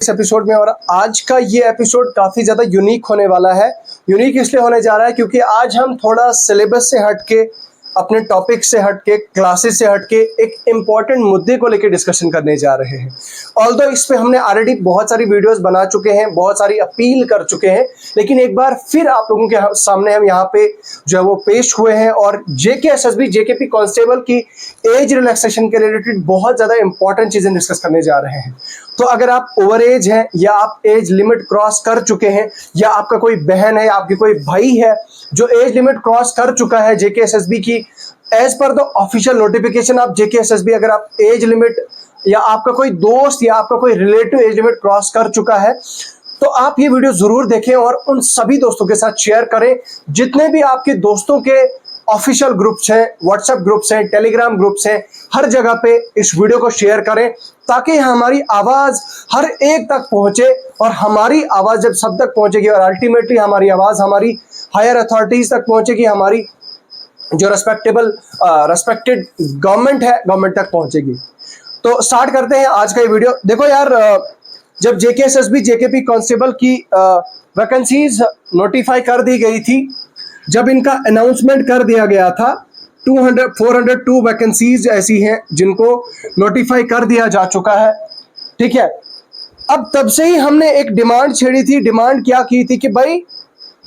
इस एपिसोड में। और आज का ये एपिसोड काफ़ी ज़्यादा यूनिक होने वाला है। यूनिक इसलिए होने जा रहा है क्योंकि आज हम थोड़ा सिलेबस से हटके, अपने टॉपिक से हटके, क्लासेस से हटके एक इम्पॉर्टेंट मुद्दे को लेकर डिस्कशन करने जा रहे हैं। ऑल्दो इस पे हमने ऑलरेडी बहुत सारी वीडियोस बना चुके हैं, बहुत सारी अपील कर चुके हैं, लेकिन एक बार फिर आप लोगों के सामने हम यहाँ पे जो है वो पेश हुए हैं और जेकेएसएसबी जेकेपी कांस्टेबल की एज रिलैक्सेशन के रिलेटेड बहुत ज़्यादा इंपॉर्टेंट चीज़ें डिस्कस करने जा रहे हैं। तो अगर आप ओवर एज हैं या आप एज लिमिट क्रॉस कर चुके हैं या आपका कोई बहन है, आपकी कोई भाई है जो एज लिमिट क्रॉस कर चुका है जेकेएसएसबी की, as per the official notification of JKSSB, अगर आप एज लिमिट या आपका कोई दोस्त या आपका कोई रिलेटिव एज लिमिट क्रॉस कर चुका है तो आप ये वीडियो जरूर देखें और उन सभी दोस्तों के साथ शेयर करें। जितने भी आपके दोस्तों के ऑफिशियल ग्रुप्स हैं, व्हाट्सएप ग्रुप्स हैं, टेलीग्राम ग्रुप्स हैं, हर जगह पे इस वीडियो को शेयर करें ताकि हमारी आवाज़ हर एक तक पहुंचे। और हमारी आवाज़ जब सब तक पहुंचेगी और अल्टीमेटली हमारी आवाज़ हमारी हायर अथॉरिटीज़ तक पहुंचेगी, हमारी जो रेस्पेक्टेड गवर्नमेंट है, गवर्नमेंट तक पहुंचेगी। तो स्टार्ट करते हैं आज का ये वीडियो। देखो यार, जब जेकेएसएसबी जेकेपी कांस्टेबल की वैकेंसीज नोटिफाई कर दी गई थी, जब इनका अनाउंसमेंट कर दिया गया था, 402 वैकेंसीज ऐसी हैं जिनको नोटिफाई कर दिया जा चुका है। ठीक है, अब तब से ही हमने एक डिमांड छेड़ी थी। डिमांड क्या की थी कि भाई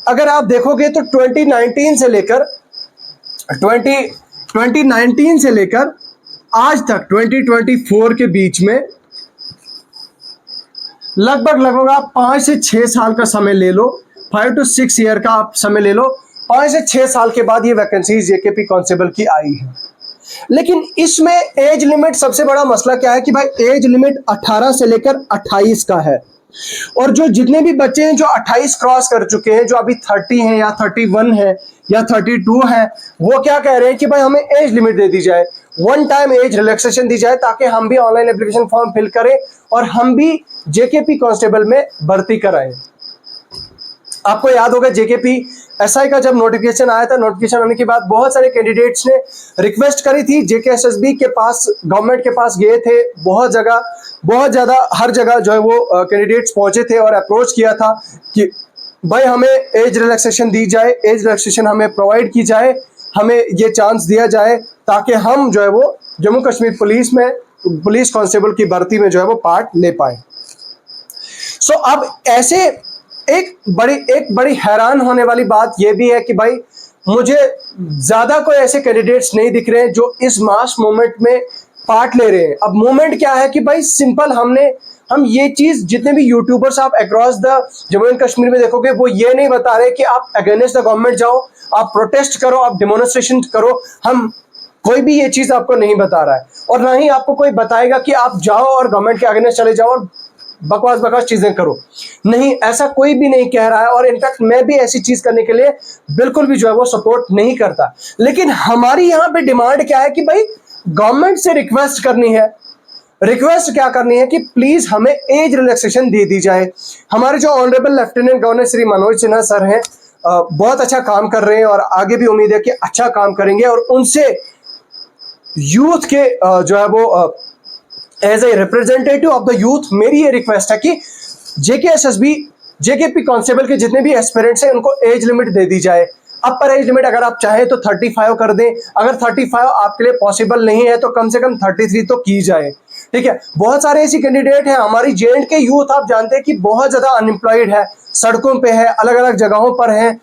अगर आप देखोगे तो 2019 से लेकर आज तक 2024 के बीच में लगभग आप 5 से 6 साल का समय ले लो, 5 to 6 ईयर का आप समय ले लो। 5 से 6 साल के बाद ये वैकेंसीज जेकेपी कांस्टेबल की आई है। लेकिन इसमें एज लिमिट, सबसे बड़ा मसला क्या है कि भाई एज लिमिट 18 से लेकर 28 का है। और जो जितने भी बच्चे हैं जो 28 क्रॉस कर चुके हैं, जो अभी 30 हैं या 31 है या 32 है, वो क्या कह रहे हैं कि भाई हमें एज लिमिट दे दी जाए, वन टाइम एज रिलैक्सेशन दी जाए ताकि हम भी ऑनलाइन एप्लीकेशन फॉर्म फिल करें और हम भी जेकेपी कांस्टेबल में भर्ती कराएं। आपको याद होगा जेकेपी एसआई का जब नोटिफिकेशन आया था, नोटिफिकेशन आने के बाद बहुत सारे कैंडिडेट्स ने रिक्वेस्ट करी थी, जेकेएसएसबी के पास, गवर्नमेंट के पास गए थे, बहुत ज़्यादा हर जगह जो है वो कैंडिडेट्स पहुंचे थे और अप्रोच किया था कि भाई हमें एज रिलैक्सेशन दी जाए, एज रिलैक्सेशन हमें प्रोवाइड की जाए, हमें ये चांस दिया जाए ताकि हम जो है वो जम्मू कश्मीर पुलिस में, पुलिस कांस्टेबल की भर्ती में जो है वो पार्ट ले पाए। सो अब ऐसे एक बड़ी हैरान होने वाली बात यह भी है कि भाई मुझे ज़्यादा कोई ऐसे कैंडिडेट्स नहीं दिख रहे हैं जो इस मास मूवमेंट में पार्ट ले रहे हैं। अब मूवमेंट क्या है कि भाई सिंपल, हम ये चीज़, जितने भी यूट्यूबर्स आप across the Jammu and Kashmir में देखोगे, वो ये नहीं बता रहे कि आप अगेंस्ट द गवर्नमेंट जाओ, आप प्रोटेस्ट करो, आप डेमोन्स्ट्रेशन करो। कोई भी ये चीज़ आपको नहीं बता रहा है और ना ही आपको कोई बताएगा कि आप जाओ और गवर्नमेंट के अगेंस्ट चले जाओ और बकवास चीजें करो। नहीं, ऐसा कोई भी नहीं कह रहा है और इनफैक्ट मैं भी ऐसी चीज करने के लिए बिल्कुल भी जो है वो सपोर्ट नहीं करता। लेकिन हमारी यहाँ पे डिमांड क्या है कि भाई गवर्नमेंट से रिक्वेस्ट करनी है। रिक्वेस्ट क्या करनी है कि प्लीज हमें एज रिलैक्सेशन दे दी जाए। हमारे जो honourable lieutenant governor Shri Manoj Sinha sir हैं, बहुत अच्छा काम कर रहे हैं और आगे भी उम्मीद है कि अच्छा काम करेंगे। और उनसे यूथ के जो है वो as a representative of the youth मेरी ये रिक्वेस्ट है कि जेकेएसएसबी जेकेपी कांस्टेबल के जितने भी एस्पिरेंट्स हैं उनको एज लिमिट दे दी जाए। अपर एज लिमिट अगर आप चाहें तो 35 कर दें, अगर 35 आपके लिए पॉसिबल नहीं है तो कम से कम 33 तो की जाए। ठीक है, बहुत सारे ऐसी कैंडिडेट हैं। हमारी जेएंड के यूथ आप जानते हैं कि बहुत ज़्यादा अनएम्प्लॉयड है, सड़कों पे है, अलग अलग जगहों पर हैं,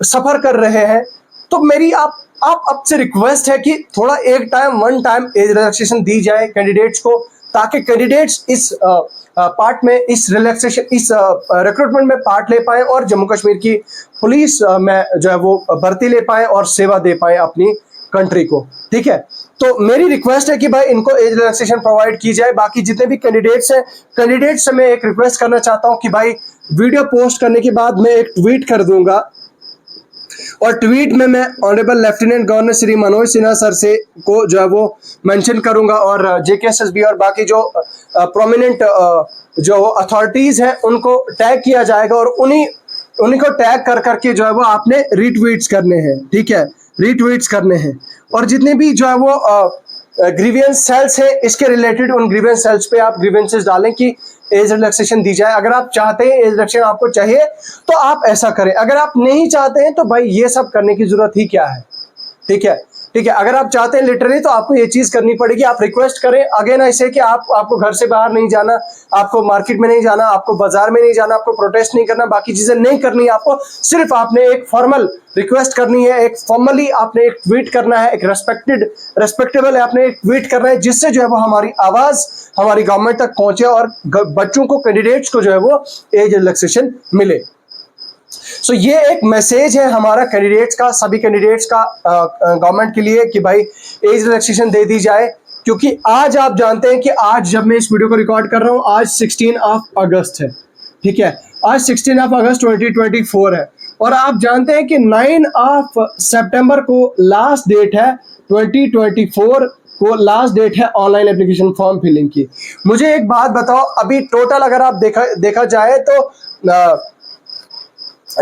सफ़र कर रहे हैं। तो मेरी आप आपसे रिक्वेस्ट है कि थोड़ा वन टाइम एज रिलैक्सेशन दी जाए कैंडिडेट्स को, ताकि कैंडिडेट्स इस पार्ट में, इस रिलैक्सेशन, इस रिक्रूटमेंट में पार्ट ले पाएँ और जम्मू कश्मीर की पुलिस में जो है वो भर्ती ले पाएँ और सेवा दे पाएँ अपनी कंट्री को। ठीक है, तो मेरी रिक्वेस्ट है कि भाई इनको एज रिलैक्सेशन प्रोवाइड की जाए। बाकी जितने भी कैंडिडेट्स हैं, कैंडिडेट्स से मैं एक रिक्वेस्ट करना चाहता हूँ कि भाई वीडियो पोस्ट करने के बाद मैं एक ट्वीट कर दूंगा और ट्वीट में मैं honourable lieutenant governor Shri Manoj Sinha sir से को जो है वो मेंशन करूंगा और जेकेएसएसबी और बाकी जो प्रोमिनेंट जो अथॉरिटीज़ हैं उनको टैग किया जाएगा और उन्हीं को टैग कर करके जो है वो आपने रीट्वीट्स करने हैं। ठीक है, रीट्वीट्स करने हैं। और जितने भी जो है वो ग्रीवियंस सेल्स है इसके रिलेटेड, उन ग्रीवियंस सेल्स पे आप ग्रीवियंसेस डालें कि एज रिलैक्सेशन दी जाए। अगर आप चाहते हैं एज रिलैक्सेशन आपको चाहिए तो आप ऐसा करें, अगर आप नहीं चाहते हैं तो भाई ये सब करने की जरूरत ही क्या है। ठीक है, ठीक है। अगर आप चाहते हैं लिटरली तो आपको ये चीज करनी पड़ेगी, आप रिक्वेस्ट करें अगेन ऐसे कि आपको घर से बाहर नहीं जाना, आपको मार्केट में नहीं जाना, आपको बाजार में नहीं जाना, आपको प्रोटेस्ट नहीं करना, बाकी चीजें नहीं करनी है आपको। सिर्फ आपने एक फॉर्मल रिक्वेस्ट करनी है, एक फॉर्मली आपने एक ट्वीट करना है, एक रेस्पेक्टेबल आपने एक ट्वीट करना है, जिससे जो है वो हमारी आवाज हमारी गवर्नमेंट तक पहुंचे और बच्चों को, कैंडिडेट्स को जो है वो एज रिलैक्सेशन मिले। सो ये एक मैसेज है हमारा कैंडिडेट्स का, सभी कैंडिडेट्स का गवर्नमेंट के लिए कि भाई एज रिलैक्सेशन दे दी जाए। क्योंकि आज आप जानते हैं कि आज जब मैं इस वीडियो को रिकॉर्ड कर रहा हूं, आज 16 अगस्त है। ठीक है, आज 16 अगस्त 2024 है और आप जानते हैं कि 9 सितंबर को लास्ट डेट है, 2024 को लास्ट डेट है ऑनलाइन एप्लीकेशन फॉर्म फिलिंग की। मुझे एक बात बताओ, अभी टोटल अगर आप देखा जाए तो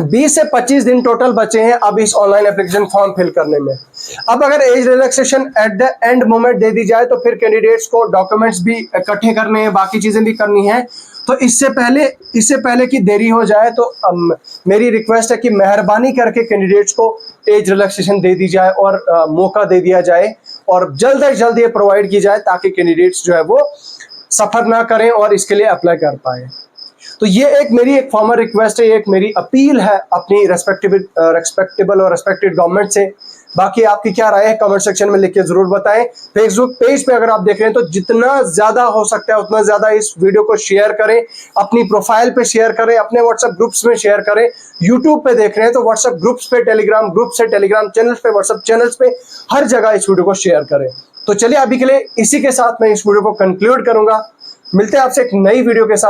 20 से 25 दिन टोटल बचे हैं अब इस ऑनलाइन एप्लीकेशन फॉर्म फिल करने में। अब अगर as relaxation at the end moment दे दी जाए तो फिर कैंडिडेट्स को डॉक्यूमेंट्स भी इकट्ठे करने हैं, बाकी चीजें भी करनी है। तो इससे पहले कि देरी हो जाए तो मेरी रिक्वेस्ट है कि मेहरबानी करके कैंडिडेट्स को एज रिलैक्सेशन दे दी जाए और मौका दे दिया जाए और जल्द से जल्द ये प्रोवाइड की जाए ताकि कैंडिडेट्स जो है वो सफर ना करें और इसके लिए अप्लाई कर पाए। तो ये एक मेरी एक फॉर्मल रिक्वेस्ट है, ये एक मेरी अपील है अपनी रेस्पेक्टेबल और रेस्पेक्टेड गवर्नमेंट से। बाकी आपकी क्या राय है कमेंट सेक्शन में लिख के जरूर बताएं। फेसबुक पेज पे अगर आप देख रहे हैं तो जितना ज्यादा हो सकता है उतना ज्यादा इस वीडियो को शेयर करें, अपनी प्रोफाइल पे शेयर करें, अपने व्हाट्सएप ग्रुप्स में शेयर करें। यूट्यूब पे देख रहे हैं तो व्हाट्सएप ग्रुप्स पे, टेलीग्राम ग्रुप से, टेलीग्राम चैनल्स पे, व्हाट्सएप चैनल्स पे, हर जगह इस वीडियो को शेयर करें। तो चलिए अभी के लिए इसी के साथ मैं इस वीडियो को कंक्लूड करूंगा। मिलते हैं आपसे एक नई वीडियो के साथ।